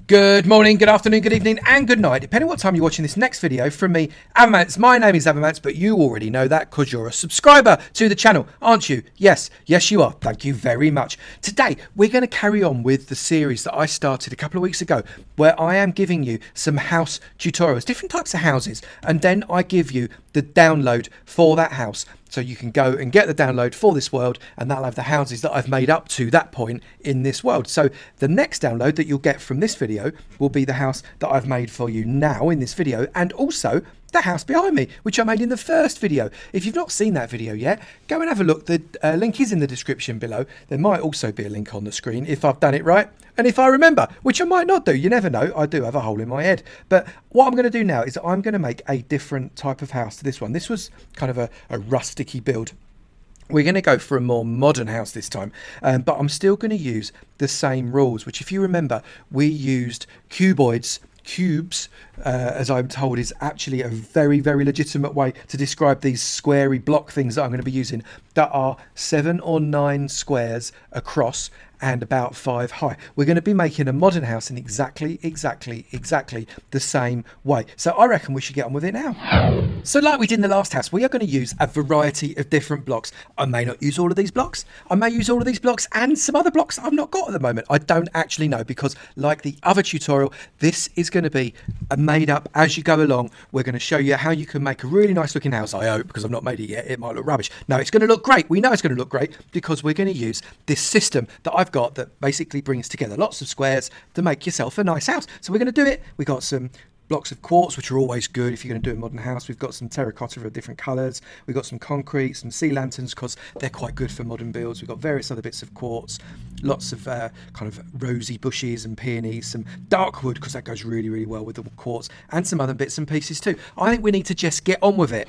Good morning, good afternoon, good evening, and good night, depending on what time you're watching this next video from me, Avomance. My name is Avomance, but you already know that because you're a subscriber to the channel, aren't you? Yes, you are. Thank you very much. Today, we're going to carry on with the series that I started a couple of weeks ago, where I am giving you some house tutorials, different types of houses, and then I give you the download for that house. So you can go and get the download for this world, and that'll have the houses that I've made up to that point in this world. So the next download that you'll get from this video will be the house that I've made for you now in this video, and also the house behind me, which I made in the first video. If you've not seen that video yet, go and have a look. The link is in the description below. There might also be a link on the screen if I've done it right. And if I remember, which I might not do, you never know, I do have a hole in my head. But what I'm going to do now is I'm going to make a different type of house to this one. This was kind of a rusticy build. We're going to go for a more modern house this time, but I'm still going to use the same rules, which if you remember, we used cubes, as I'm told, is actually a very, very legitimate way to describe these squarey block things that I'm going to be using that are 7 or 9 squares across and about 5 high. We're going to be making a modern house in exactly the same way. So I reckon we should get on with it now. So like we did in the last house, we are going to use a variety of different blocks. I may not use all of these blocks. I may use all of these blocks and some other blocks I've not got at the moment. I don't actually know, because like the other tutorial, this is going to be made up as you go along. We're going to show you how you can make a really nice looking house. I hope, because I've not made it yet, it might look rubbish. No, it's going to look great. We know it's going to look great because we're going to use this system that I've got that basically brings together lots of squares to make yourself a nice house. So we're going to do it. We got some blocks of quartz, which are always good if you're going to do a modern house. We've got some terracotta of different colours. We've got some concrete, some sea lanterns, because they're quite good for modern builds. We've got various other bits of quartz, lots of kind of rosy bushes and peonies, some dark wood, because that goes really, really well with the quartz, and some other bits and pieces too. I think we need to just get on with it.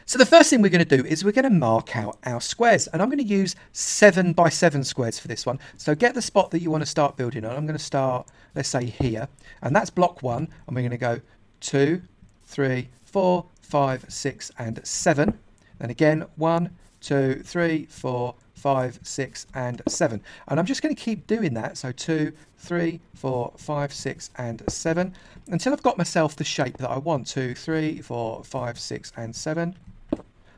So the first thing we're going to do is we're going to mark out our squares, and I'm going to use 7 by 7 squares for this one. So get the spot that you want to start building on. I'm going to start, let's say here, and that's block 1, and we're going to go 2, 3, 4, 5, 6 and 7. Then again 1, 2, 3, 4, 5, 6 and 7, and I'm just going to keep doing that. So 2, 3, 4, 5, 6 and 7 until I've got myself the shape that I want. 2, 3, 4, 5, 6 and 7.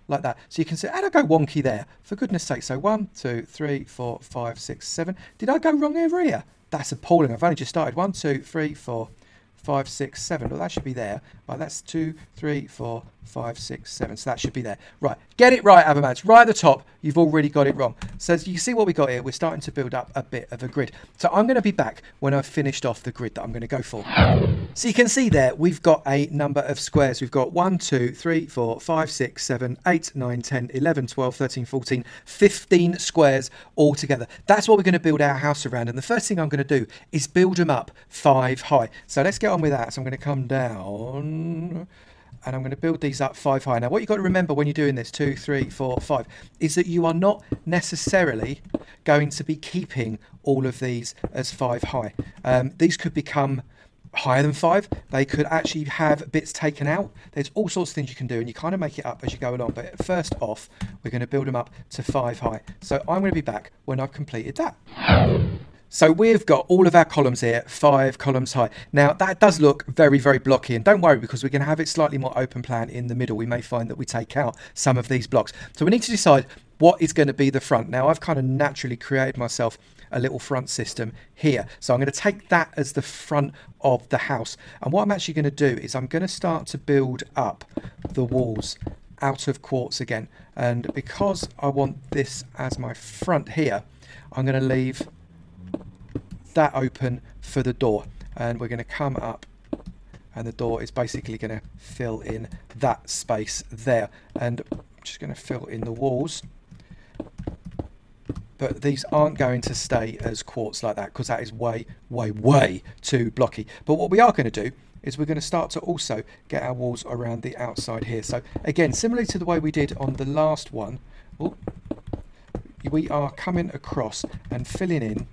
Like that. So you can see, and I go wonky there, for goodness sake. So 1, 2, 3, 4, 5, 6, 7. Did I go wrong over here? That's appalling. I've only just started. 1, 2, 3, 4, 5, 6, 7. Well, that should be there. Right, that's 2, 3, 4, 5, 6, 7. So that should be there. Right, get it right, Avomance. Right at the top, you've already got it wrong. So as you see what we got here, we're starting to build up a bit of a grid. So I'm going to be back when I've finished off the grid that I'm going to go for. So you can see there, we've got a number of squares. We've got 1, 2, 3, 4, 5, 6, 7, 8, 9, 10, 11, 12, 13, 14, 15 squares all together. That's what we're going to build our house around. And the first thing I'm going to do is build them up 5 high. So let's get on with that. So I'm going to come down, and I'm going to build these up 5 high. Now what you've got to remember when you're doing this, 2, 3, 4, 5, is that you are not necessarily going to be keeping all of these as 5 high. These could become higher than 5. They could actually have bits taken out. There's all sorts of things you can do, and you kind of make it up as you go along. But first off, we're going to build them up to 5 high. So I'm going to be back when I've completed that. So we've got all of our columns here, 5 columns high. Now that does look very, very blocky, and don't worry, because we're going to have it slightly more open plan in the middle. We may find that we take out some of these blocks. So we need to decide what is going to be the front. Now I've kind of naturally created myself a little front system here. So I'm going to take that as the front of the house. And what I'm actually going to do is I'm going to start to build up the walls out of quartz again. And because I want this as my front here, I'm going to leave that open for the door, and we're going to come up, and the door is basically going to fill in that space there, and I'm just going to fill in the walls. But these aren't going to stay as quartz like that, because that is way too blocky. But what we are going to do is we're going to start to also get our walls around the outside here. So again, similarly to the way we did on the last one, we are coming across and filling in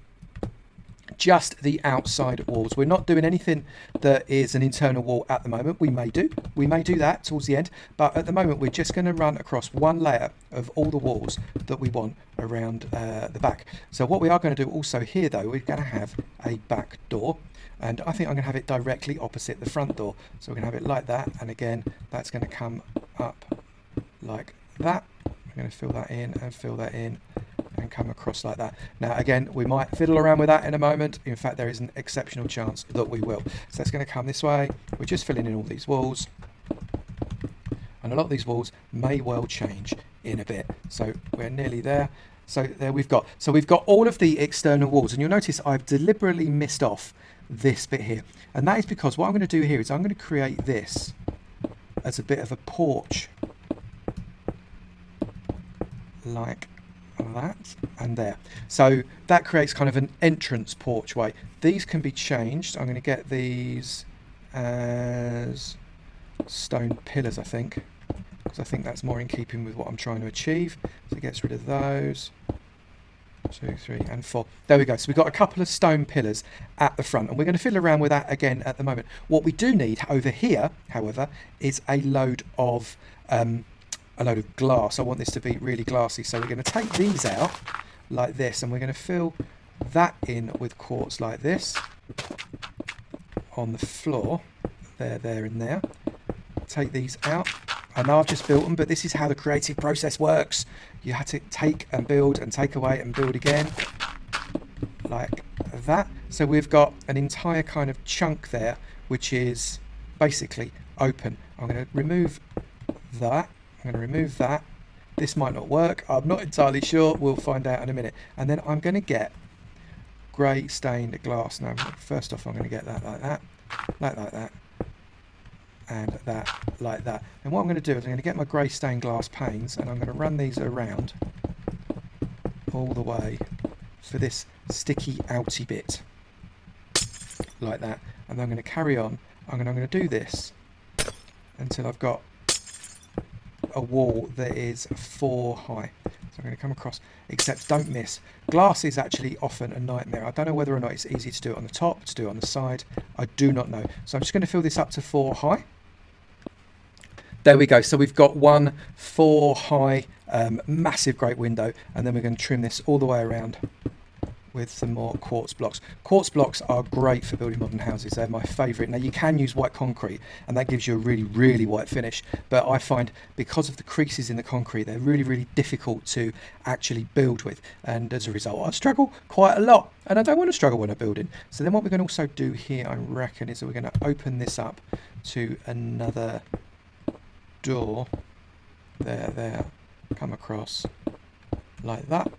just the outside walls. We're not doing anything that is an internal wall at the moment. We may do that towards the end, but at the moment we're just going to run across one layer of all the walls that we want around the back. So what we are going to do also here though, we're going to have a back door, and I think I'm going to have it directly opposite the front door. So we're going to have it like that, and again that's going to come up like that. I'm going to fill that in and fill that in and come across like that. Now again, we might fiddle around with that in a moment. In fact, there is an exceptional chance that we will. So that's going to come this way. We're just filling in all these walls, and a lot of these walls may well change in a bit. So we're nearly there. So there we've got all of the external walls, and you'll notice I've deliberately missed off this bit here, and that is because what I'm going to do here is I'm going to create this as a bit of a porch like that and there. So that creates kind of an entrance porchway. These can be changed. I'm going to get these as stone pillars, I think, because I think that's more in keeping with what I'm trying to achieve. So it gets rid of those. 2, 3 and 4. There we go. So we've got a couple of stone pillars at the front, and we're going to fiddle around with that again at the moment. What we do need over here, however, is a load of glass. I want this to be really glassy, so we're going to take these out like this, and we're going to fill that in with quartz like this on the floor. There and there. Take these out. I know I've just built them, but this is how the creative process works. You have to take and build and take away and build again like that. So we've got an entire kind of chunk there which is basically open. I'm going to remove that. I'm going to remove that. This might not work. I'm not entirely sure. We'll find out in a minute. And then I'm going to get grey stained glass. Now, first off, I'm going to get that like that, like that, and that like that. And what I'm going to do is I'm going to get my grey stained glass panes, and I'm going to run these around all the way for this sticky outy bit like that. And then I'm going to carry on. I'm going to do this until I've got a wall that is 4 high. So I'm going to come across, except don't miss. Glass is actually often a nightmare. I don't know whether or not it's easy to do it on the top, to do it on the side. I do not know. So I'm just going to fill this up to 4 high. There we go. So we've got one 4 high, massive great window, and then we're going to trim this all the way around with some more quartz blocks. Quartz blocks are great for building modern houses. They're my favourite. Now you can use white concrete, and that gives you a really, really white finish, but I find because of the creases in the concrete, they're really, really difficult to actually build with, and as a result I struggle quite a lot, and I don't want to struggle when I'm building. So then what we're going to also do here, I reckon, is that we're going to open this up to another door. There, come across like that.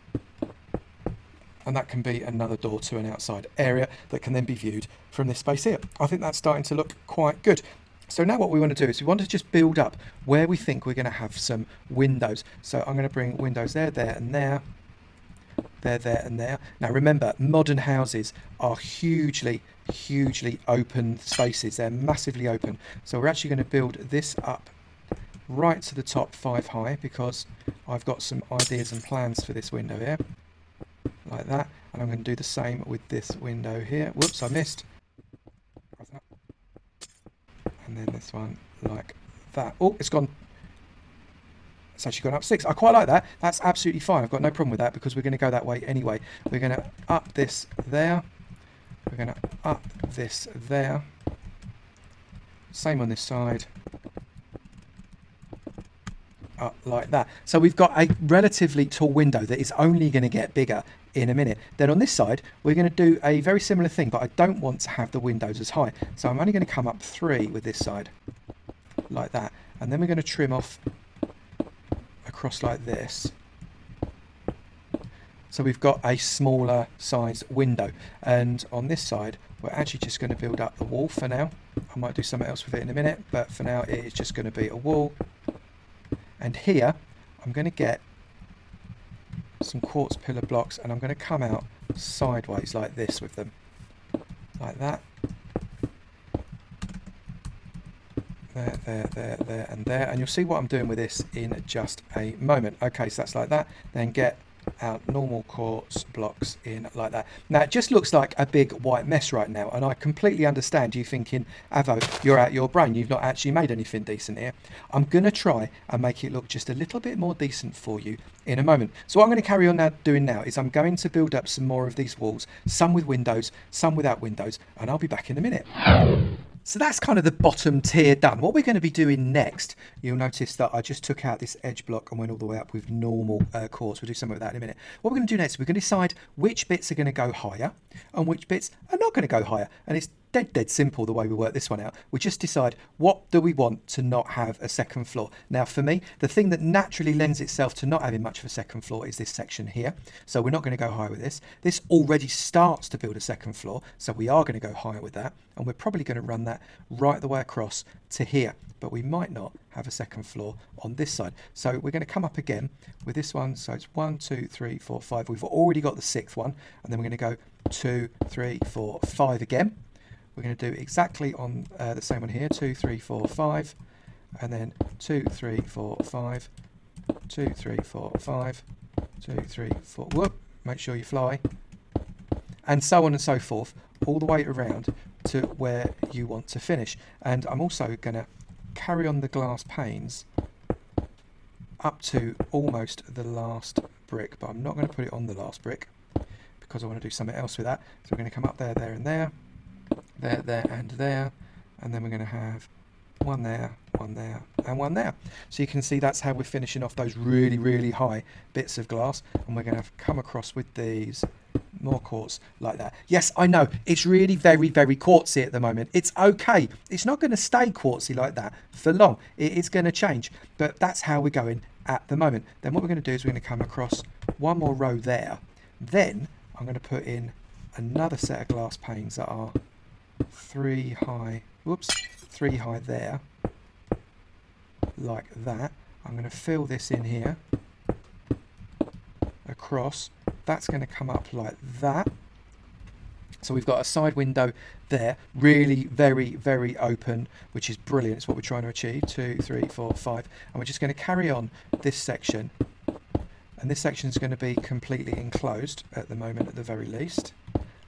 And that can be another door to an outside area that can then be viewed from this space here. I think that's starting to look quite good. So now what we want to do is we want to just build up where we think we're going to have some windows. So I'm going to bring windows there, there and there. There and there. Now remember, modern houses are hugely, hugely open spaces. They're massively open. So we're actually going to build this up right to the top 5 high, because I've got some ideas and plans for this window here. Like that, and I'm going to do the same with this window here. Whoops, I missed. And then this one like that. Oh, it's gone. It's actually gone up 6. I quite like that. That's absolutely fine. I've got no problem with that, because we're going to go that way anyway. We're going to up this there. We're going to up this there. Same on this side. Up like that. So we've got a relatively tall window that is only going to get bigger in a minute. Then on this side we're going to do a very similar thing, but I don't want to have the windows as high, so I'm only going to come up 3 with this side like that, and then we're going to trim off across like this. So we've got a smaller size window, and on this side we're actually just going to build up the wall for now. I might do something else with it in a minute, but for now it is just going to be a wall. And here I'm going to get some quartz pillar blocks, and I'm going to come out sideways like this with them, like that. There and there, and you'll see what I'm doing with this in just a moment. Okay, so that's like that. Then get our normal quartz blocks in like that. Now it just looks like a big white mess right now, and I completely understand you thinking, Avo, you're out your brain, you've not actually made anything decent here. I'm going to try and make it look just a little bit more decent for you in a moment. So what I'm going to carry on doing now is I'm going to build up some more of these walls, some with windows, some without windows, and I'll be back in a minute. So that's kind of the bottom tier done. What we're going to be doing next, you'll notice that I just took out this edge block and went all the way up with normal quartz. We'll do some of that in a minute. What we're going to do next, we're going to decide which bits are going to go higher and which bits are not going to go higher. And it's dead simple the way we work this one out. We just decide, what do we want to not have a second floor? Now for me, the thing that naturally lends itself to not having much of a second floor is this section here. So we're not going to go higher with this. This already starts to build a second floor, so we are going to go higher with that, and we're probably going to run that right the way across to here, but we might not have a second floor on this side. So we're going to come up again with this one. So it's 1, 2, 3, 4, 5. We've already got the sixth one, and then we're going to go 2, 3, 4, 5 again. We're going to do exactly on the same one here, 2, 3, 4, 5, and then 2, 3, 4, 5, 2, 3, 4, 5, 2, 3, 4, whoop, make sure you fly, and so on and so forth, all the way around to where you want to finish. And I'm also going to carry on the glass panes up to almost the last brick, but I'm not going to put it on the last brick because I want to do something else with that. So we're going to come up there, there and there, there and there, and then we're going to have one there, one there, and one there. So you can see that's how we're finishing off those really high bits of glass, and we're going to come across with these more quartz like that. Yes, I know it's really very quartzy at the moment. It's okay, it's not going to stay quartzy like that for long. It is going to change, but that's how we're going at the moment. Then what we're going to do is we're going to come across one more row there. Then I'm going to put in another set of glass panes that are 3 high, whoops, 3 high there, like that. I'm going to fill this in here across. That's going to come up like that. So we've got a side window there, really very open, which is brilliant. It's what we're trying to achieve. 2, 3, 4, 5, and we're just going to carry on this section, and this section is going to be completely enclosed at the moment, at the very least,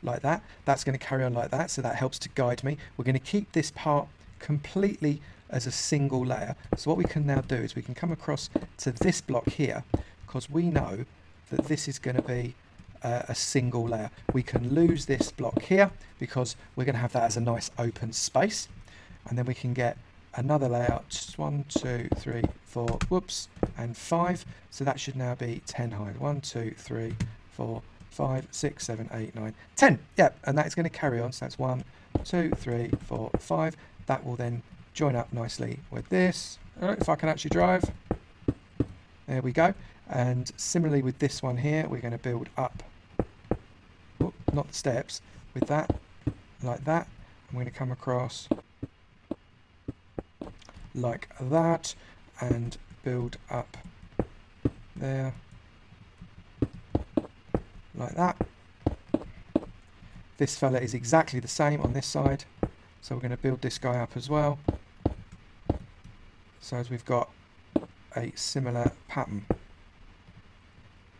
like that. That's going to carry on like that, so that helps to guide me. We're going to keep this part completely as a single layer. So what we can now do is we can come across to this block here, because we know that this is going to be a single layer. We can lose this block here because we're going to have that as a nice open space, and then we can get another layout, 1, 2, 3, 4, whoops, and 5. So that should now be 10 high. 1, 2, 3, 4, 5, 6, 7, 8, 9, 10. Yep, and that is going to carry on. So that's 1, 2, 3, 4, 5. That will then join up nicely with this. If I can actually drive. There we go. And similarly with this one here, we're going to build up, not the steps, with that, like that. I'm going to come across like that and build up there, like that. This fella is exactly the same on this side, so we're going to build this guy up as well, so as we've got a similar pattern.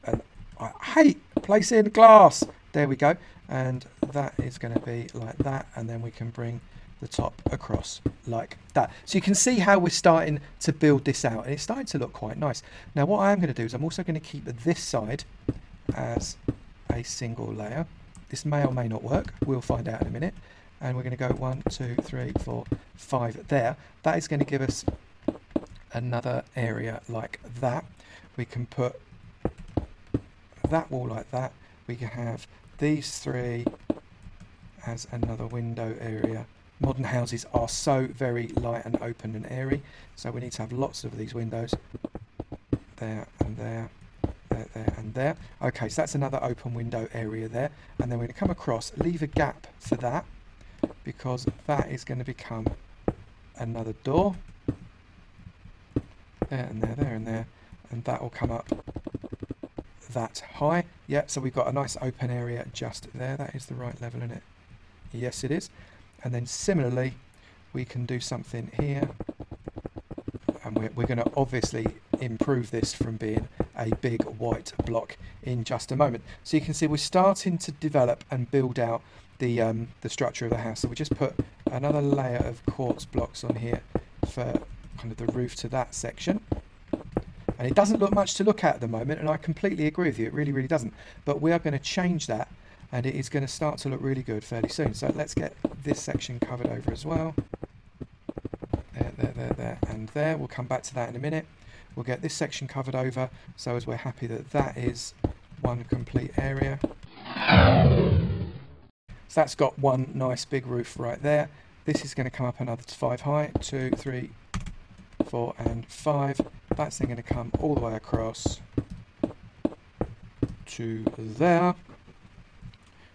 And I hate placing glass. There we go, and that is going to be like that, and then we can bring the top across like that. So you can see how we're starting to build this out, and it's starting to look quite nice. Now what I am going to do is I'm also going to keep this side as a single layer. This may or may not work, we'll find out in a minute. And we're going to go 1, 2, 3, 4, 5 there. That is going to give us another area like that. We can put that wall like that. We can have these 3 as another window area. Modern houses are so very light and open and airy, so we need to have lots of these windows. There and there, there and there. Okay, so that's another open window area there, and then we're going to come across, leave a gap for that, because that is going to become another door. There and there, there and there, and that will come up that high. Yeah, so we've got a nice open area just there. That is the right level, isn't it? Yes, it is. And then similarly, we can do something here, and we're going to obviously improve this from being a big white block in just a moment. So you can see we're starting to develop and build out the structure of the house. So we just put another layer of quartz blocks on here for kind of the roof to that section. And it doesn't look much to look at the moment, and I completely agree with you, it really doesn't. But we are going to change that, and it is going to start to look really good fairly soon. So let's get this section covered over as well. There, and there. We'll come back to that in a minute. We'll get this section covered over, so as we're happy that that is one complete area. So that's got one nice big roof right there. This is going to come up another 5 high, 2, 3, 4 and 5. That's then going to come all the way across to there,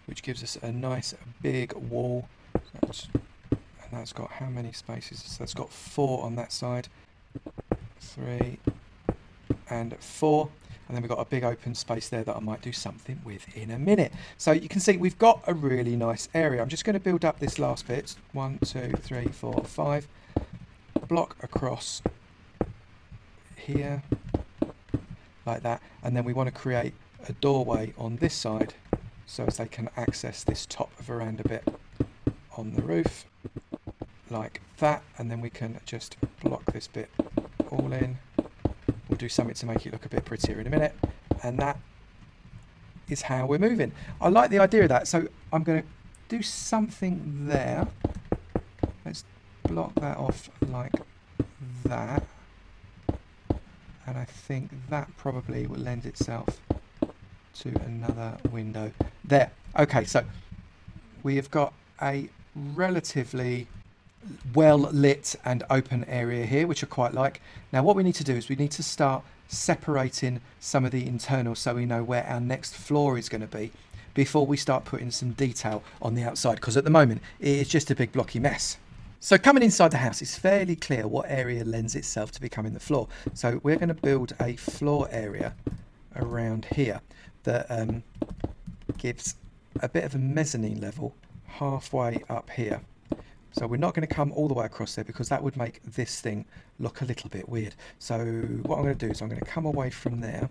which gives us a nice big wall. And that's got how many spaces? So that's got 4 on that side, 3 and 4. And then we've got a big open space there that I might do something with in a minute. So you can see we've got a really nice area. I'm just going to build up this last bit. 1, 2, 3, 4, 5. Block across here, like that. And then we want to create a doorway on this side so as they can access this top veranda bit on the roof, like that. And then we can just block this bit all in. We'll do something to make it look a bit prettier in a minute, and that is how we're moving. I like the idea of that, so I'm going to do something there. Let's block that off like that, and I think that probably will lend itself to another window there. Okay, so we have got a relatively well lit and open area here, which I quite like. Now what we need to do is we need to start separating some of the internals so we know where our next floor is going to be before we start putting some detail on the outside, because at the moment it is just a big blocky mess. So coming inside the house, it's fairly clear what area lends itself to becoming the floor. So we're going to build a floor area around here that gives a bit of a mezzanine level halfway up here. So we're not going to come all the way across there because that would make this thing look a little bit weird. So what I'm going to do is I'm going to come away from there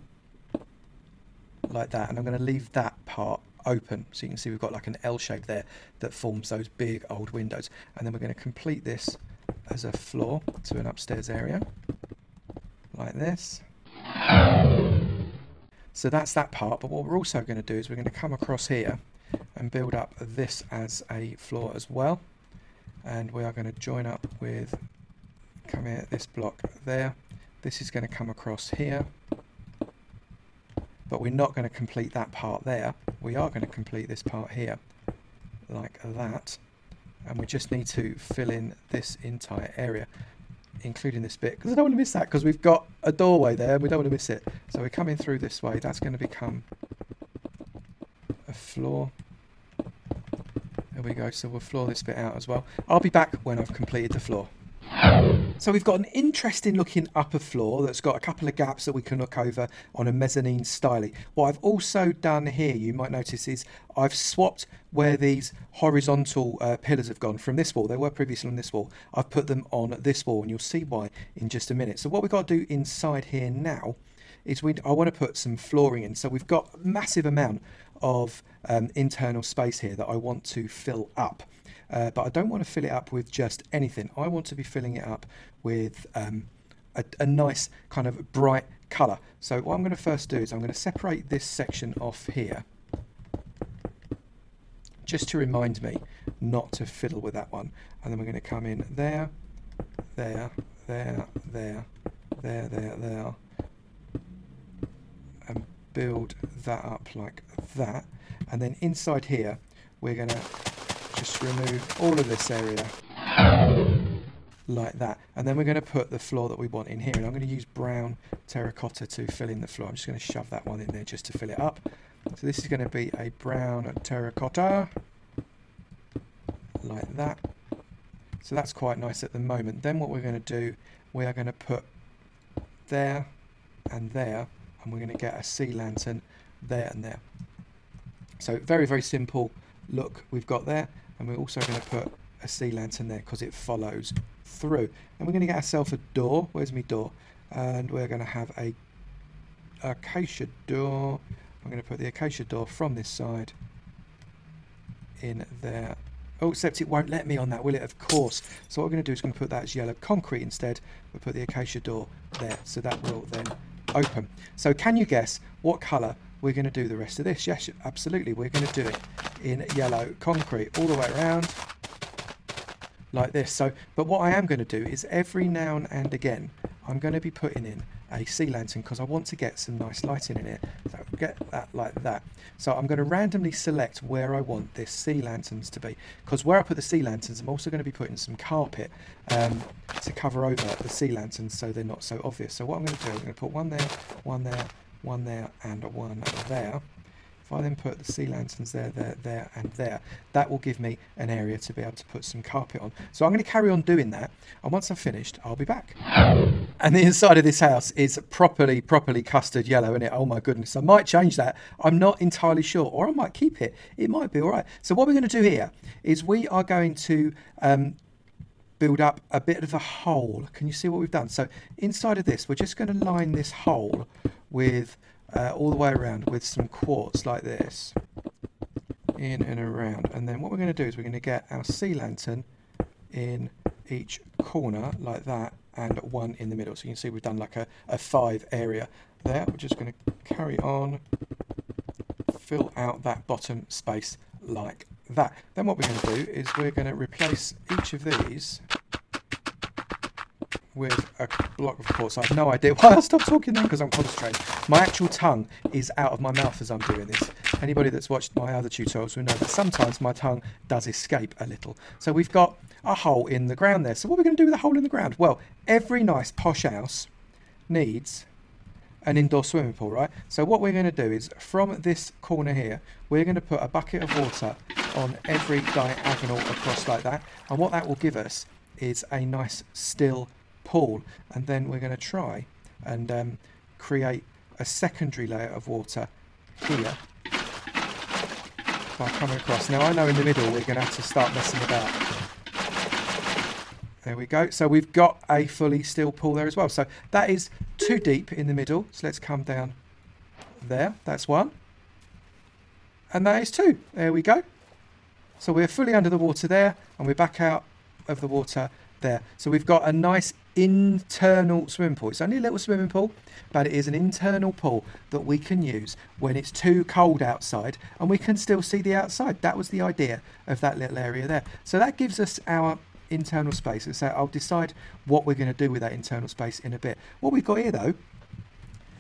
like that, and I'm going to leave that part open. So you can see we've got like an L shape there that forms those big old windows. And then we're going to complete this as a floor to an upstairs area like this. So that's that part. But what we're also going to do is we're going to come across here and build up this as a floor as well. And we are going to join up with, come here, this block there. This is going to come across here, but we're not going to complete that part there. We are going to complete this part here like that, and we just need to fill in this entire area, including this bit, because I don't want to miss that, because we've got a doorway there and we don't want to miss it. So we're coming through this way. That's going to become a floor. There we go, so we'll floor this bit out as well. I'll be back when I've completed the floor. So we've got an interesting looking upper floor that's got a couple of gaps that we can look over on a mezzanine styling. What I've also done here, you might notice, is I've swapped where these horizontal pillars have gone from this wall. They were previously on this wall. I've put them on this wall, and you'll see why in just a minute. So what we've got to do inside here now is I want to put some flooring in. So we've got a massive amount of internal space here that I want to fill up. But I don't want to fill it up with just anything. I want to be filling it up with a nice kind of bright colour. So what I'm going to first do is I'm going to separate this section off here, just to remind me not to fiddle with that one. And then we're going to come in there, there, there, there, there, there, there, and build that up like that. And then inside here we're going to just remove all of this area like that, and then we're going to put the floor that we want in here, and I'm going to use brown terracotta to fill in the floor. I'm just going to shove that one in there just to fill it up. So this is going to be a brown terracotta like that. So that's quite nice at the moment. Then what we're going to do, we are going to put there and there, and we're going to get a sea lantern there and there. So very, very simple look we've got there. And we're also going to put a sea lantern there because it follows through. And we're going to get ourselves a door. Where's my door? And we're going to have a acacia door. I'm going to put the acacia door from this side in there. Oh, except it won't let me on that, will it? Of course. So what we're going to do is going to put that as yellow concrete instead. We'll put the acacia door there, so that will then open. So can you guess what colour we're going to do the rest of this? Yes, absolutely. We're going to do it in yellow concrete all the way around like this. So, but what I am going to do is every now and again, I'm going to be putting in a sea lantern because I want to get some nice lighting in it. So get that like that. So I'm going to randomly select where I want this sea lanterns to be, because where I put the sea lanterns, I'm also going to be putting some carpet to cover over the sea lanterns so they're not so obvious. So what I'm going to do, I'm going to put one there, one there, one there, and one there. If I then put the sea lanterns there, there, and there, that will give me an area to be able to put some carpet on. So I'm going to carry on doing that, and once I've finished, I'll be back. And the inside of this house is properly custard yellow, isn't it? Oh my goodness, I might change that. I'm not entirely sure, or I might keep it. It might be all right. So what we're going to do here is we are going to build up a bit of a hole. Can you see what we've done? So inside of this, we're just going to line this hole with all the way around with some quartz like this, in and around. And then what we're going to do is we're going to get our sea lantern in each corner like that, and one in the middle. So you can see we've done like a 5 area there. We're just going to carry on, fill out that bottom space like that. Then what we're going to do is we're going to replace each of these with a block of quartz. I have no idea why I stopped talking then, because I'm concentrating. My actual tongue is out of my mouth as I'm doing this. Anybody that's watched my other tutorials will know that sometimes my tongue does escape a little. So we've got a hole in the ground there. So what are we going to do with a hole in the ground? Well, every nice posh house needs an indoor swimming pool, right? So what we're going to do is from this corner here, we're going to put a bucket of water on every diagonal across like that. And what that will give us is a nice still pool. And then we're going to try and create a secondary layer of water here by coming across. Now I know in the middle we're going to have to start messing about. There we go. So we've got a fully still pool there as well. So that is 2 deep in the middle. So let's come down there. That's 1. And that is 2. There we go. So we're fully under the water there, and we're back out of the water there. So we've got a nice internal swimming pool. It's only a little swimming pool, but it is an internal pool that we can use when it's too cold outside and we can still see the outside. That was the idea of that little area there. So that gives us our internal space. So I'll decide what we're going to do with that internal space in a bit. What we've got here though,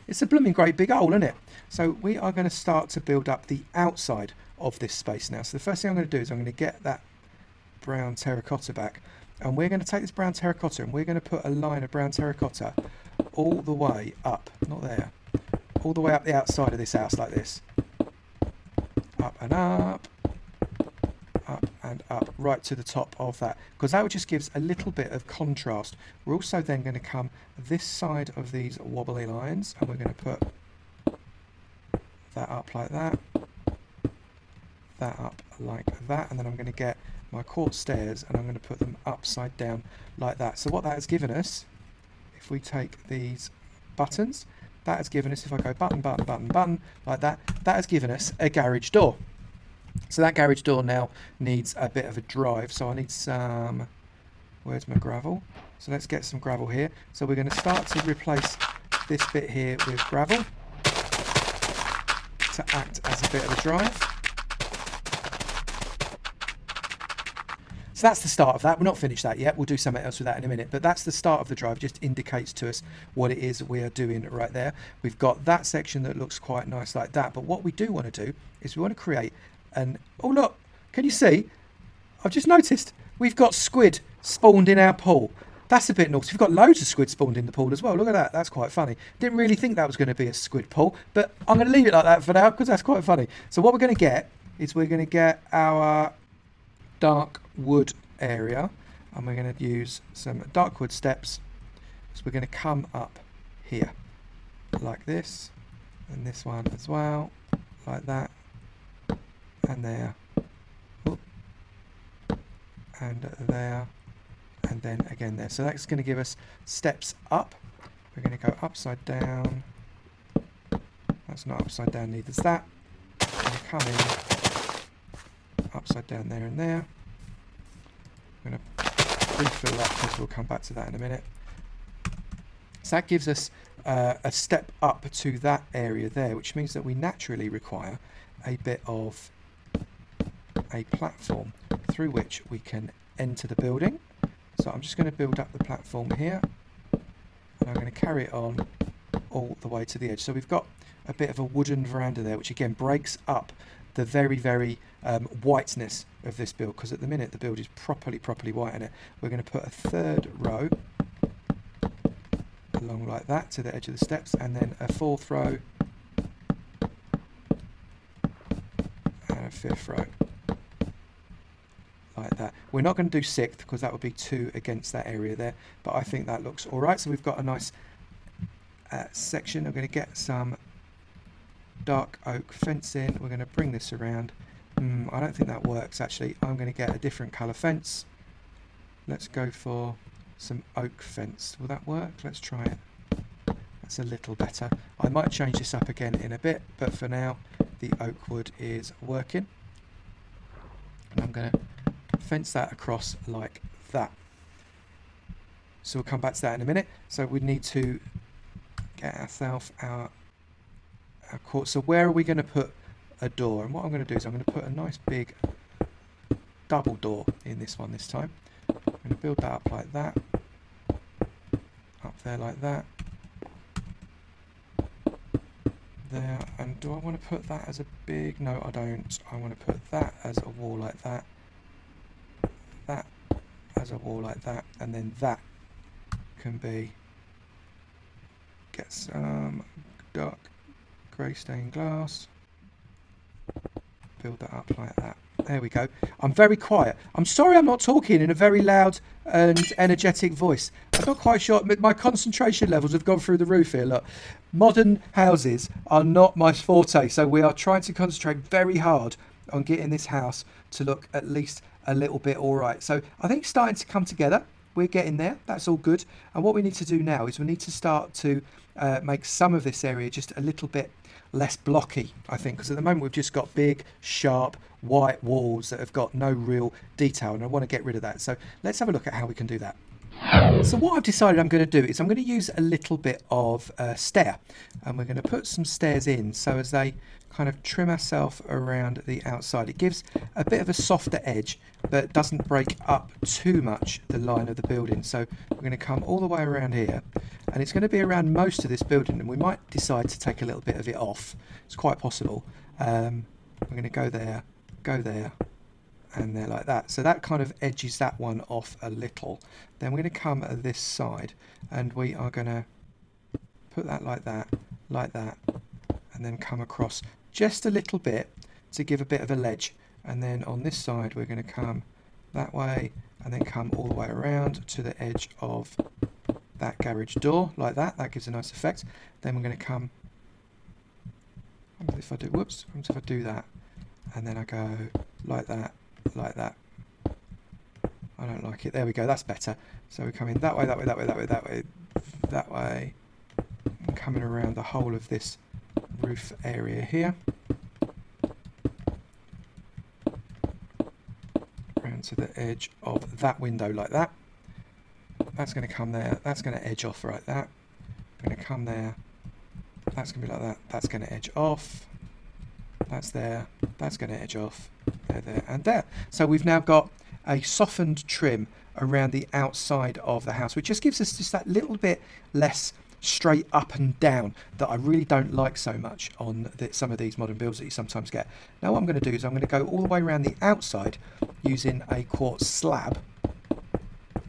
it's a blooming great big hole, isn't it? So we are going to start to build up the outside of this space now. So the first thing I'm going to do is I'm going to get that brown terracotta back, and we're going to take this brown terracotta and we're going to put a line of brown terracotta all the way up, not there, all the way up the outside of this house like this. Up and up, up and up, right to the top of that, because that just gives a little bit of contrast. We're also then going to come this side of these wobbly lines and we're going to put that up like that, that up like that, and then I'm going to get my quartz stairs and I'm going to put them upside down like that. So what that has given us, if we take these buttons, that has given us, if I go button, button, button, button, like that, that has given us a garage door. So that garage door now needs a bit of a drive. So I need some, where's my gravel? So let's get some gravel here. So we're going to start to replace this bit here with gravel to act as a bit of a drive. So that's the start of that. We're not finished that yet. We'll do something else with that in a minute. But that's the start of the drive. It just indicates to us what it is we are doing right there. We've got that section that looks quite nice like that. But what we do want to do is we want to create an... Oh, look. Can you see? I've just noticed we've got squid spawned in our pool. That's a bit naughty. We've got loads of squid spawned in the pool as well. Look at that. That's quite funny. Didn't really think that was going to be a squid pool. But I'm going to leave it like that for now because that's quite funny. So what we're going to get is we're going to get our dark wood area, and we're going to use some dark wood steps. So we're going to come up here like this, and this one as well, like that, and there, and there, and then again there. So that's going to give us steps up. We're going to go upside down That's not upside down, neither's that. I'm going to come in upside down there and there. I'm going to refill that because we'll come back to that in a minute. So that gives us a step up to that area there, which means that we naturally require a bit of a platform through which we can enter the building. So I'm just going to build up the platform here, and I'm going to carry it on all the way to the edge. So we've got a bit of a wooden veranda there, which again breaks up the very whiteness of this build, because at the minute the build is properly white in it. We're going to put a third row along like that to the edge of the steps, and then a fourth row and a fifth row like that. We're not going to do sixth because that would be too against that area there, but I think that looks all right. So we've got a nice section. I'm going to get some dark oak fencing. We're going to bring this around. I don't think that works actually. I'm going to get a different colour fence. Let's go for some oak fence. Will that work? Let's try it. That's a little better. I might change this up again in a bit, but for now the oak wood is working. And I'm going to fence that across like that. So we'll come back to that in a minute. So we need to get ourselves our court. So where are we going to put a door? And what I'm going to do is I'm going to put a nice big double door in this one this time. I'm going to build that up like that, up there like that, there. And do I want to put that as a big? No, I don't. I want to put that as a wall like that, that as a wall like that, and then that can be, get some dark grey stained glass, build that up like that. There we go. I'm very quiet. I'm sorry I'm not talking in a very loud and energetic voice. I'm not quite sure. My concentration levels have gone through the roof here. Look, modern houses are not my forte, so we are trying to concentrate very hard on getting this house to look at least a little bit all right. So I think it's starting to come together. We're getting there. That's all good. And what we need to do now is we need to start to make some of this area just a little bit less blocky, I think, because at the moment we've just got big, sharp, white walls that have got no real detail, and I want to get rid of that. So let's have a look at how we can do that. So what I've decided I'm going to do is I'm going to use a little bit of stair, and we're going to put some stairs in so as they kind of trim ourselves around the outside. It gives a bit of a softer edge, but doesn't break up too much the line of the building. So we're going to come all the way around here, and it's going to be around most of this building, and we might decide to take a little bit of it off. It's quite possible. We're going to go there, and there like that. So that kind of edges that one off a little. Then we're going to come at this side, and we are going to put that, and then come across just a little bit to give a bit of a ledge. And then on this side we're going to come that way, and then come all the way around to the edge of that garage door like that. That gives a nice effect. Then we're going to come, if I do, whoops, if I do that, and then I go like that, like that. I don't like it. There we go. That's better. So we're coming that way, that way, that way, that way, that way, that way, and coming around the whole of this roof area here, around to the edge of that window like that. That's going to come there. That's going to edge off like that. Going to come there. That's going to be like that. That's going to edge off. That's there. That's going to edge off. There, there, and there. So we've now got a softened trim around the outside of the house, which just gives us just that little bit less straight up and down that I really don't like so much on some of these modern builds that you sometimes get. Now what I'm going to do is I'm going to go all the way around the outside using a quartz slab.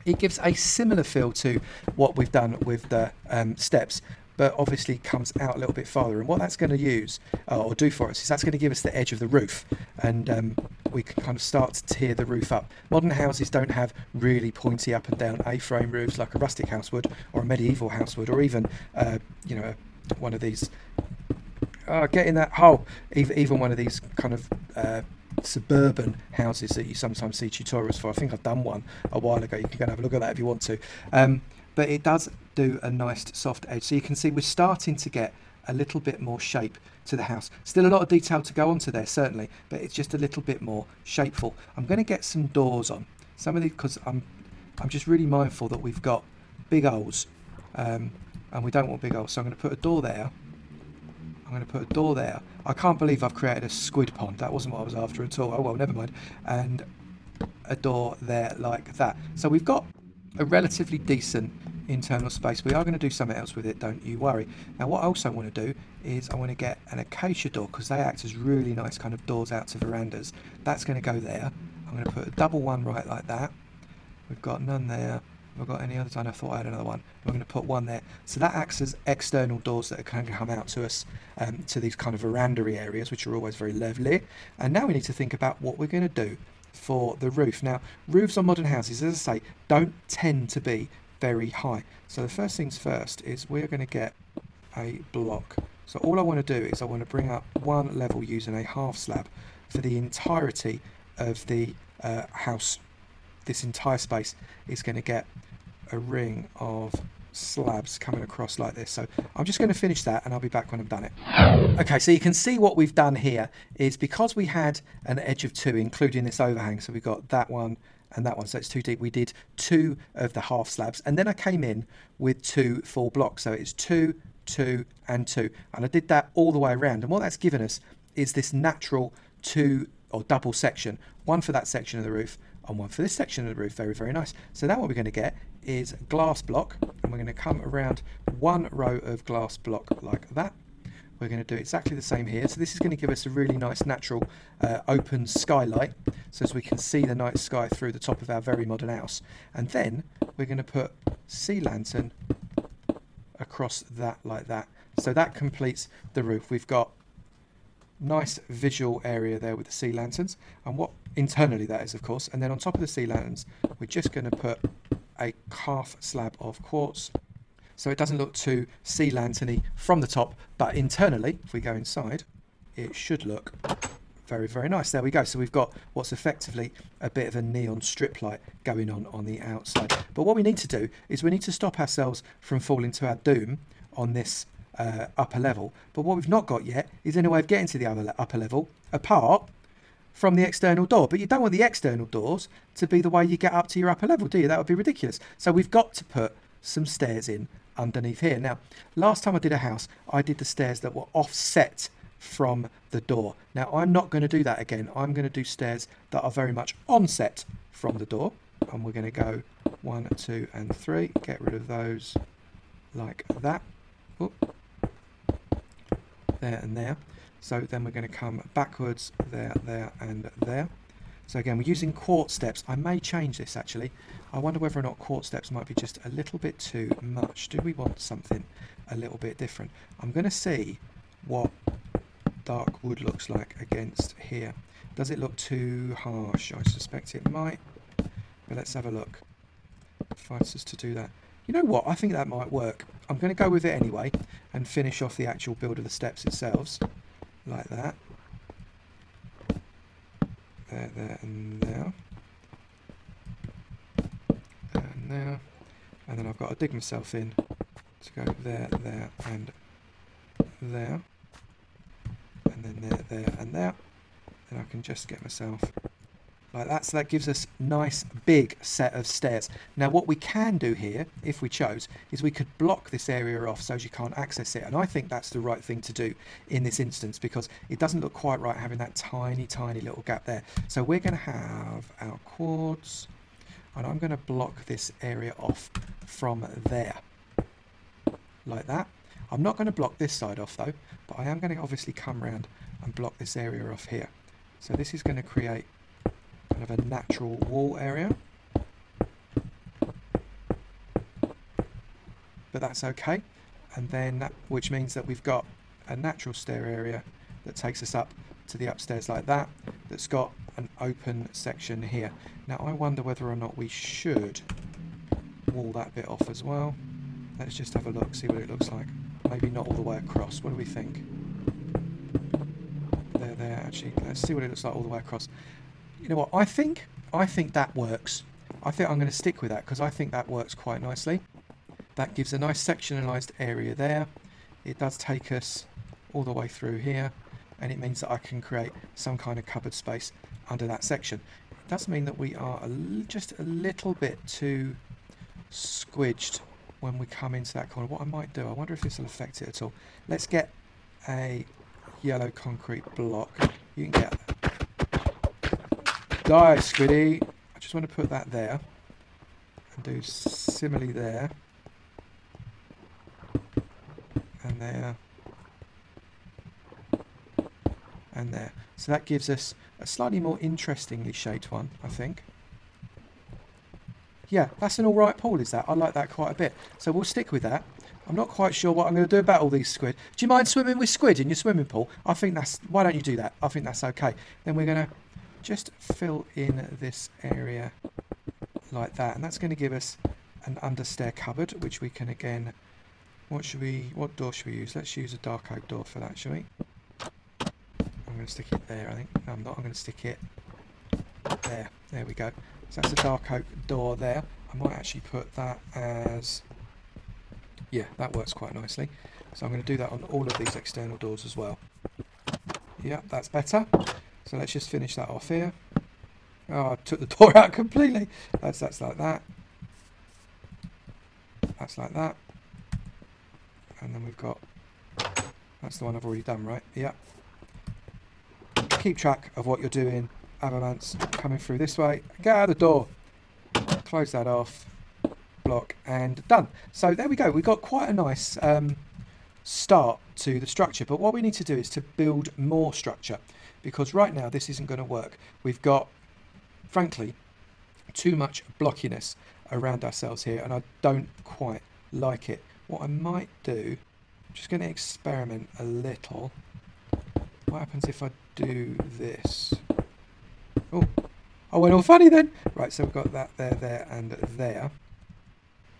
It gives a similar feel to what we've done with the steps, but obviously comes out a little bit farther. And what that's going to use or do for us is that's going to give us the edge of the roof, and we can kind of start to tear the roof up. Modern houses don't have really pointy up and down A-frame roofs like a rustic house would, or a medieval house would, or even you know, one of these get in that hole, even one of these kind of suburban houses that you sometimes see tutorials for. I think I've done one a while ago. You can go and have a look at that if you want to. But it does do a nice soft edge. So you can see we're starting to get a little bit more shape to the house. Still a lot of detail to go onto there, certainly, but it's just a little bit more shapeful. I'm going to get some doors on. Some of these, because I'm just really mindful that we've got big holes, and we don't want big holes. So I'm going to put a door there. I'm going to put a door there. I can't believe I've created a squid pond. That wasn't what I was after at all. Oh well, never mind. And a door there like that. So we've got a relatively decent internal space. We are going to do something else with it, don't you worry. Now what I also want to do is I want to get an acacia door, because they act as really nice kind of doors out to verandas. That's going to go there. I'm going to put a double one right like that. We've got none there. We've got any others? I thought I had another one. We're going to put one there. So that acts as external doors that can come out to us, to these kind of verandah areas, which are always very lovely. And now we need to think about what we're going to do for the roof. Now, roofs on modern houses, as I say, don't tend to be very high. So the first things first is we're going to get a block. So all I want to do is I want to bring up one level using a half slab for the entirety of the house. This entire space is going to get a ring of slabs coming across like this. So I'm just going to finish that and I'll be back when I've done it. Okay, so you can see what we've done here is, because we had an edge of 2 including this overhang, so we've got that one and that one, so it's too deep. We did 2 of the half slabs, and then I came in with 2 full blocks, so it's 2, 2 and 2, and I did that all the way around. And what that's given us is this natural 2 or double section, one for that section of the roof and one for this section of the roof. Very, very nice. So now what we're going to get is glass block, and we're going to come around one row of glass block like that. We're going to do exactly the same here. So this is going to give us a really nice natural open skylight, so as we can see the night sky through the top of our very modern house. And then we're going to put sea lantern across that like that. So that completes the roof. We've got nice visual area there with the sea lanterns, and what internally that is, of course. And then on top of the sea lanterns, we're just going to put a half slab of quartz, so it doesn't look too sea lanterny from the top, but internally, if we go inside, it should look very, very nice. There we go. So we've got what's effectively a bit of a neon strip light going on the outside. But what we need to do is we need to stop ourselves from falling to our doom on this upper level. But what we've not got yet is any way of getting to the upper level apart from the external door. But you don't want the external doors to be the way you get up to your upper level, do you? That would be ridiculous. So we've got to put some stairs in underneath here. Now, last time I did a house, I did the stairs that were offset from the door. Now, I'm not going to do that again. I'm going to do stairs that are very much onset from the door. And we're going to go 1, 2 and 3. Get rid of those like that. Oop. There and there. So then we're going to come backwards, there, there and there. So again, we're using quartz steps. I may change this actually. I wonder whether or not quartz steps might be just a little bit too much. Do we want something a little bit different? I'm going to see what dark wood looks like against here. Does it look too harsh? I suspect it might. But let's have a look. Fights us to do that. You know what? I think that might work. I'm going to go with it anyway and finish off the actual build of the steps themselves. Like that. There, there, and there. And there. And then I've got to dig myself in to go there, there, and there. And then there, there, and there. Then I can just get myself like that. So that gives us nice big set of stairs. Now what we can do here, if we chose, is we could block this area off so as you can't access it. And I think that's the right thing to do in this instance, because it doesn't look quite right having that tiny, tiny little gap there. So we're going to have our quartz, and I'm going to block this area off from there. Like that. I'm not going to block this side off though, but I am going to obviously come around and block this area off here. So this is going to create kind of a natural wall area, but that's okay. And then that, which means that we've got a natural stair area that takes us up to the upstairs like that, that's got an open section here. Now I wonder whether or not we should wall that bit off as well. Let's just have a look, see what it looks like. Maybe not all the way across. What do we think? There, actually, let's see what it looks like all the way across. You know what, I think that works. I think I'm going to stick with that because I think that works quite nicely. That gives a nice sectionalised area there. it does take us all the way through here, and it means that I can create some kind of cupboard space under that section. It does mean that we are just a little bit too squidged when we come into that corner. What I might do, I wonder if this will affect it at all. Let's get a yellow concrete block. You can get die, Squiddy. I just want to put that there and do similarly there and there and there. So that gives us a slightly more interestingly shaped one, I think. Yeah, that's an alright pool, is that? I like that quite a bit. So we'll stick with that. I'm not quite sure what I'm going to do about all these squid. Do you mind swimming with squid in your swimming pool? I think that's... Why don't you do that? I think that's okay. Then we're going to just fill in this area like that. And that's going to give us an understair cupboard, which we can again... What door should we use? Let's use a dark oak door for that, shall we? I'm going to stick it there, I think. No, I'm not. I'm going to stick it there. There we go. So that's a dark oak door there. I might actually put that as... Yeah, that works quite nicely. So I'm going to do that on all of these external doors as well. Yeah, that's better. So let's just finish that off here. Oh, I took the door out completely. That's like that. That's like that. And then we've got... That's the one I've already done, right? Yeah. Keep track of what you're doing. Avomance coming through this way. Get out of the door. Close that off. Block and done. So there we go. We've got quite a nice start to the structure. But what we need to do is to build more structure, because right now this isn't going to work. We've got, frankly, too much blockiness around ourselves here, and I don't quite like it. What I might do, I'm just going to experiment a little. What happens if I do this? Oh, I went all funny then. Right, so we've got that there, there, and there.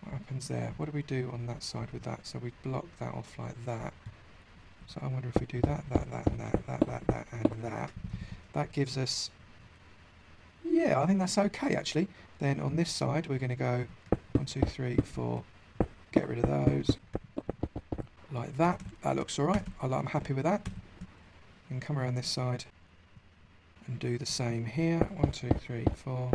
What happens there? What do we do on that side with that? So we block that off like that. So I wonder if we do that, and that, and that. That gives us... Yeah, I think that's okay, actually. Then on this side, we're going to go 1, 2, 3, 4. Get rid of those. Like that. That looks all right. I'm happy with that. And come around this side and do the same here. 1, 2, 3, 4.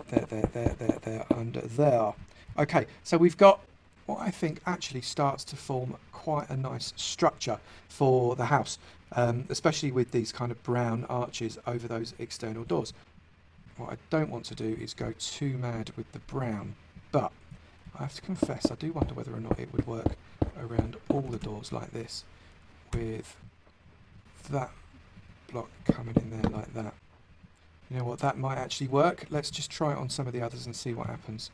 There, and there. Okay, so we've got what I think actually starts to form quite a nice structure for the house, especially with these kind of brown arches over those external doors. What I don't want to do is go too mad with the brown, but I have to confess I do wonder whether or not it would work around all the doors like this, with that block coming in there like that. You know what, that might actually work. Let's just try it on some of the others and see what happens.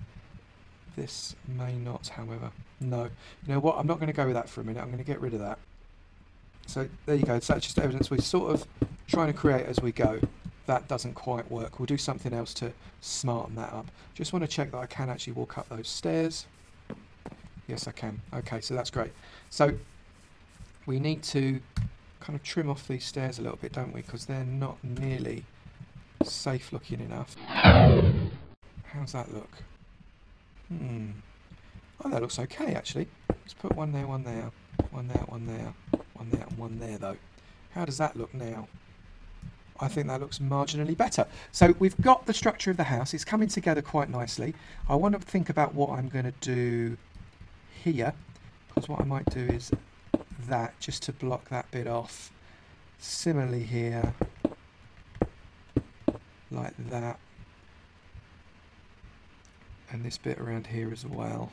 This may not, however. No. You know what, I'm not going to go with that for a minute. I'm going to get rid of that. So there you go. So that's just evidence we're sort of trying to create as we go. That doesn't quite work. We'll do something else to smarten that up. Just want to check that I can actually walk up those stairs. Yes, I can. Okay, so that's great. So we need to kind of trim off these stairs a little bit, don't we? Because they're not nearly safe looking enough. How's that look? Oh, that looks okay, actually. Let's put one there, one there, one there, one there, one there, and one there, though. How does that look now? I think that looks marginally better. So we've got the structure of the house. It's coming together quite nicely. I want to think about what I'm going to do here, because what I might do is that, just to block that bit off. Similarly here, like that. And this bit around here as well.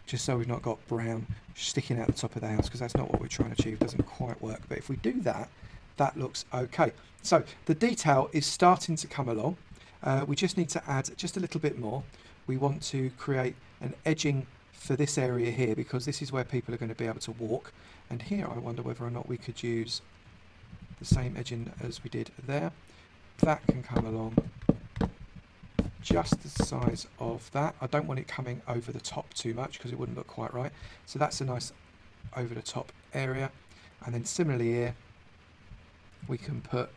Just so we've not got brown sticking out the top of the house, because that's not what we're trying to achieve. It doesn't quite work. But if we do that, that looks okay. So the detail is starting to come along. We just need to add just a little bit more. We want to create an edging for this area here, because this is where people are going to be able to walk. And here I wonder whether or not we could use the same edging as we did there. That can come along just the size of that. I don't want it coming over the top too much, because it wouldn't look quite right. So that's a nice over the top area. And then similarly here, we can put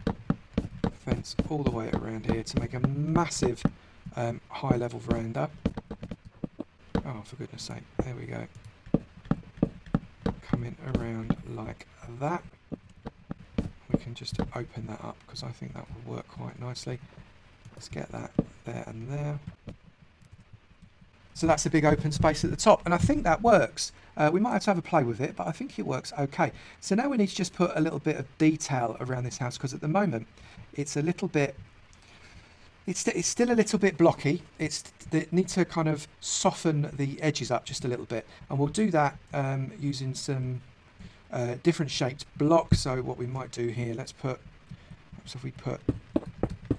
a fence all the way around here to make a massive high level veranda. Oh, for goodness sake. There we go. Coming around like that. We can just open that up because I think that will work quite nicely. Let's get that there and there. So that's a big open space at the top, and I think that works. We might have to have a play with it, but I think it works okay. So now we need to just put a little bit of detail around this house, because at the moment it's a little bit, it's still a little bit blocky. It needs to kind of soften the edges up just a little bit, and we'll do that using some different shaped blocks. So what we might do here, let's put, perhaps if we put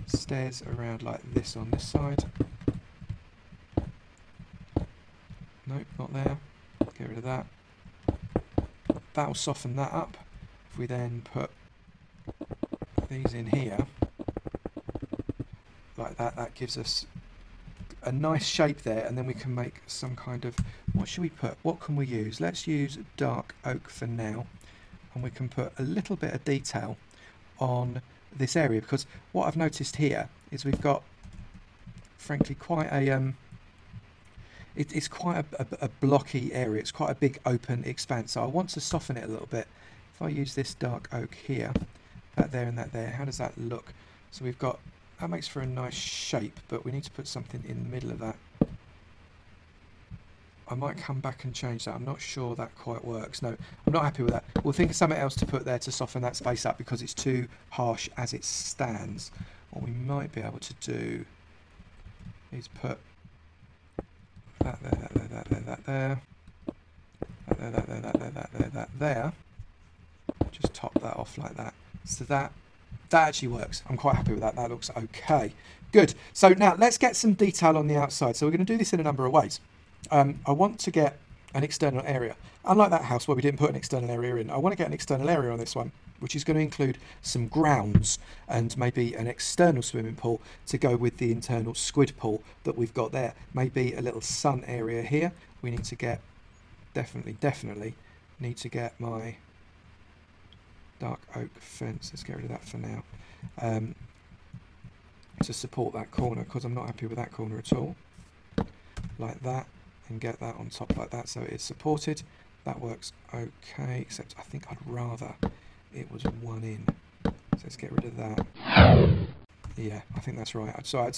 stairs around like this on this side. Nope, not there. Get rid of that. That'll soften that up. If we then put these in here, like that, that gives us a nice shape there, and then we can make some kind of, what should we put? What can we use? Let's use dark oak for now, and we can put a little bit of detail on this area, because what I've noticed here is we've got, frankly, quite a it's quite a blocky area. It's quite a big open expanse, so I want to soften it a little bit. If I use this dark oak here, that there and that there, how does that look? So we've got, that makes for a nice shape, but we need to put something in the middle of that. I might come back and change that. I'm not sure that quite works. No, I'm not happy with that. We'll think of something else to put there to soften that space up, because it's too harsh as it stands. What we might be able to do is put that there, that there, that there, that there, that there, that there, that there, that there, that there. Just top that off like that. So that actually works. I'm quite happy with that. That looks okay. Good. So now let's get some detail on the outside. So we're going to do this in a number of ways. I want to get an external area. Unlike that house where we didn't put an external area in, I want to get an external area on this one, which is going to include some grounds and maybe an external swimming pool to go with the internal squid pool that we've got there. Maybe a little sun area here. We need to get, definitely need to get my dark oak fence. Let's get rid of that for now. To support that corner, because I'm not happy with that corner at all. Like that, and get that on top like that, so it's supported. That works okay, except I think I'd rather it was one in. So let's get rid of that. Yeah, I think that's right. So I'd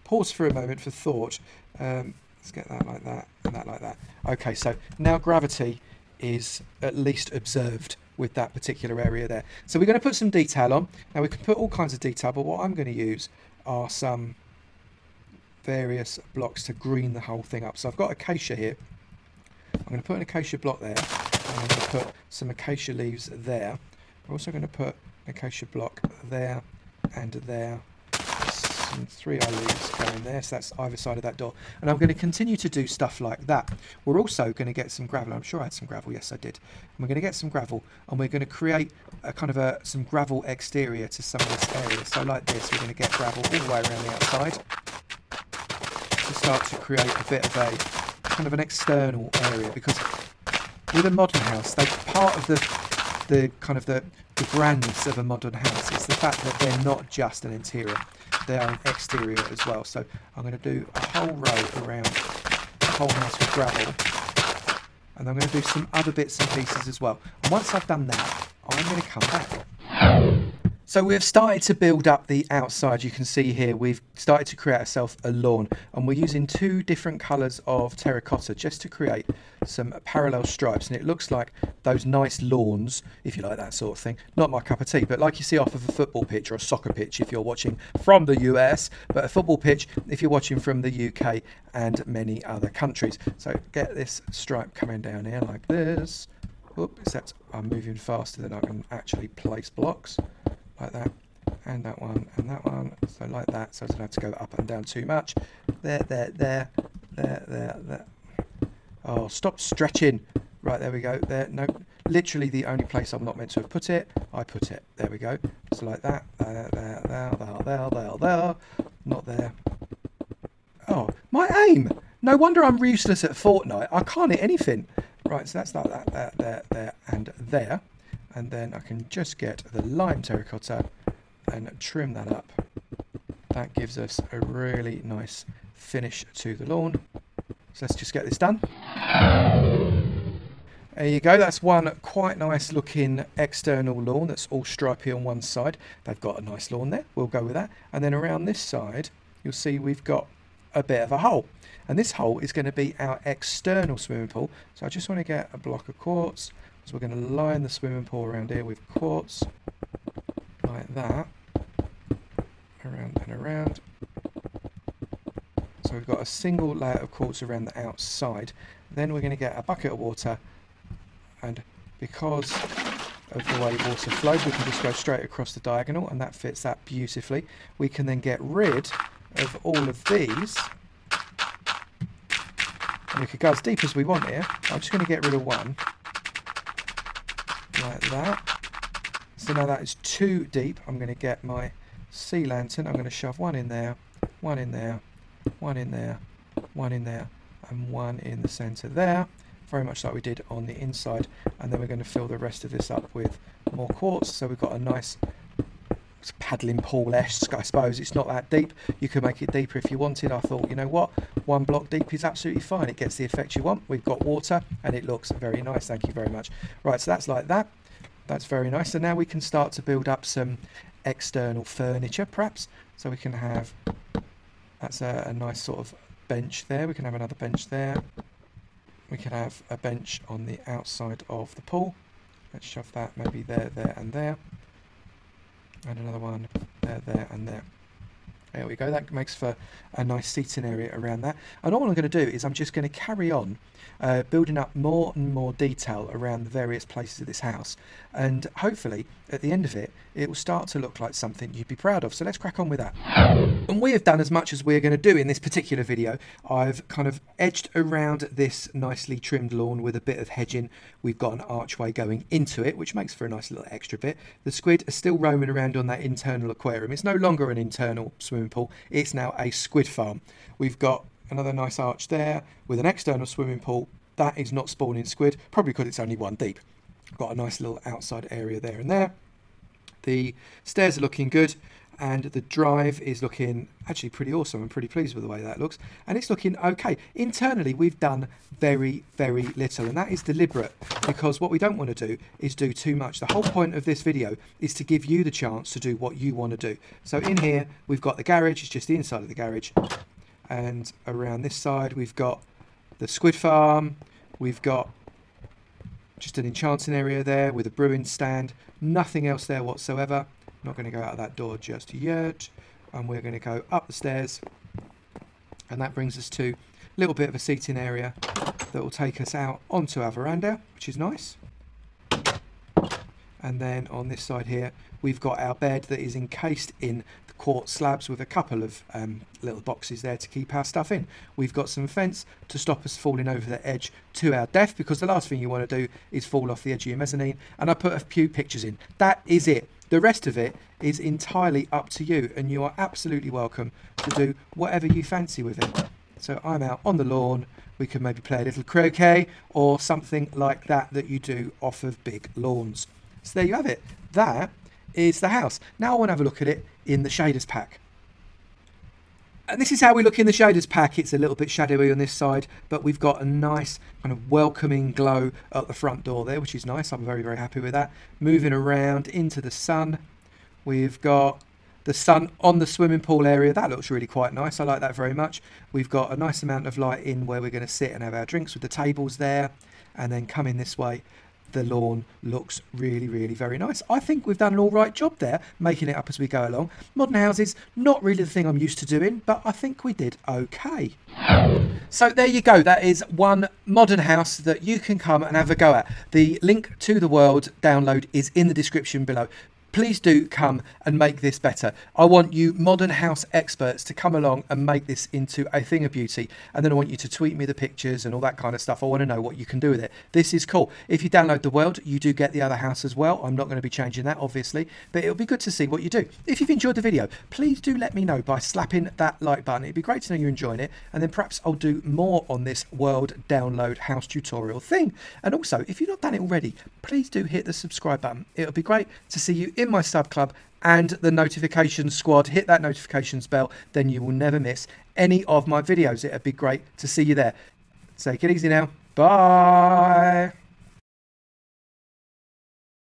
pause for a moment for thought. Let's get that like that, and that like that. Okay, so now gravity is at least observed with that particular area there. So we're going to put some detail on. Now we can put all kinds of detail, but what I'm going to use are some various blocks to green the whole thing up. So I've got acacia here. I'm going to put an acacia block there, and I'm going to put some acacia leaves there. We're also going to put an acacia block there and there. Some 3i leaves going there, so that's either side of that door. And I'm going to continue to do stuff like that. We're also going to get some gravel. I'm sure I had some gravel. Yes, I did. And we're going to get some gravel, and we're going to create a kind of some gravel exterior to some of this area. So like this, we're going to get gravel all the way around the outside to start to create a bit of a kind of an external area, because with a modern house, part of the kind of the grandness of a modern house is the fact that they're not just an interior, they are an exterior as well. So I'm going to do a whole row around the whole house with gravel, and I'm going to do some other bits and pieces as well. And once I've done that, I'm going to come back. So we've started to build up the outside. You can see here we've started to create ourselves a lawn, and we're using 2 different colours of terracotta just to create some parallel stripes, and it looks like those nice lawns, if you like that sort of thing. Not my cup of tea, but like you see off of a football pitch or a soccer pitch if you're watching from the US, but a football pitch if you're watching from the UK and many other countries. So get this stripe coming down here like this. Oop, except I'm moving faster than I can actually place blocks. Like that, and that one, and that one, so like that, so I don't have to go up and down too much. There. Oh, stop stretching. Right, there we go. There, no, literally the only place I'm not meant to have put it, I put it. There we go. So like that. There. Not there. Oh, my aim! No wonder I'm useless at Fortnite. I can't hit anything. Right, so that's like that, there, and there. And then I can just get the lime terracotta and trim that up. That gives us a really nice finish to the lawn. So let's just get this done. There you go, that's one quite nice looking external lawn that's all stripy on one side. They've got a nice lawn there, we'll go with that. And then around this side, you'll see we've got a bit of a hole. And this hole is going to be our external swimming pool. So I just want to get a block of quartz. So we're going to line the swimming pool around here with quartz, like that, around and around. So we've got a single layer of quartz around the outside. Then we're going to get a bucket of water, and because of the way water flows, we can just go straight across the diagonal, and that fits that beautifully. We can then get rid of all of these, and we could go as deep as we want here. I'm just going to get rid of one, like that. So now that is too deep. I'm going to get my sea lantern. I'm going to shove one in there, one in there, one in there, one in there, and one in the centre there, very much like we did on the inside. And then we're going to fill the rest of this up with more quartz, so we've got a nice paddling pool-esque, I suppose. It's not that deep. You could make it deeper if you wanted. I thought, you know what, one block deep is absolutely fine. It gets the effect you want. We've got water and it looks very nice. Thank you very much. Right, so that's like that. That's very nice. So now we can start to build up some external furniture, perhaps. So we can have, that's a nice sort of bench there. We can have another bench there. We can have a bench on the outside of the pool. Let's shove that maybe there, there and there. And another one there, there and there. There we go. That makes for a nice seating area around that. And all I'm going to do is I'm just going to carry on building up more and more detail around the various places of this house, and hopefully at the end of it it will start to look like something you'd be proud of. So let's crack on with that. And we have done as much as we're going to do in this particular video. I've kind of edged around this nicely trimmed lawn with a bit of hedging. We've got an archway going into it, which makes for a nice little extra bit. The squid are still roaming around on that internal aquarium. It's no longer an internal swimming pool, it's now a squid farm. We've got another nice arch there with an external swimming pool. That is not spawning squid, probably because it's only one deep. Got a nice little outside area there and there. The stairs are looking good, and the drive is looking actually pretty awesome. I'm pretty pleased with the way that looks, and it's looking okay. Internally we've done very little, and that is deliberate, because what we don't want to do is do too much. The whole point of this video is to give you the chance to do what you want to do. So in here we've got the garage, it's just the inside of the garage, and around this side we've got the squid farm. We've got just an enchanting area there with a brewing stand. Nothing else there whatsoever. I'm not going to go out of that door just yet. And we're going to go up the stairs. And that brings us to a little bit of a seating area that will take us out onto our veranda, which is nice. And then on this side here, we've got our bed that is encased in the quartz slabs with a couple of little boxes there to keep our stuff in. We've got some fence to stop us falling over the edge to our death, because the last thing you want to do is fall off the edge of your mezzanine. And I put a few pictures in. That is it. The rest of it is entirely up to you, and you are absolutely welcome to do whatever you fancy with it. So I'm out on the lawn. We can maybe play a little croquet or something like that that you do off of big lawns. So there you have it. That is the house. Now I want to have a look at it in the shaders pack. And this is how we look in the shaders pack. It's a little bit shadowy on this side, but we've got a nice kind of welcoming glow at the front door there, which is nice. I'm very happy with that. Moving around into the sun. We've got the sun on the swimming pool area. That looks really quite nice. I like that very much. We've got a nice amount of light in where we're going to sit and have our drinks with the tables there. And then coming this way, the lawn looks really very nice. I think we've done an all right job there, making it up as we go along. Modern houses, not really the thing I'm used to doing, but I think we did okay. So there you go. That is one modern house that you can come and have a go at. The link to the world download is in the description below. Please do come and make this better. I want you modern house experts to come along and make this into a thing of beauty. And then I want you to tweet me the pictures and all that kind of stuff. I want to know what you can do with it. This is cool. If you download the world, you do get the other house as well. I'm not going to be changing that, obviously, but it'll be good to see what you do. If you've enjoyed the video, please do let me know by slapping that like button. It'd be great to know you're enjoying it. And then perhaps I'll do more on this world download house tutorial thing. And also, if you've not done it already, please do hit the subscribe button. It'll be great to see you in my sub club and the notification squad. Hit that notifications bell, then you will never miss any of my videos. It'd be great to see you there. Take it easy now. Bye.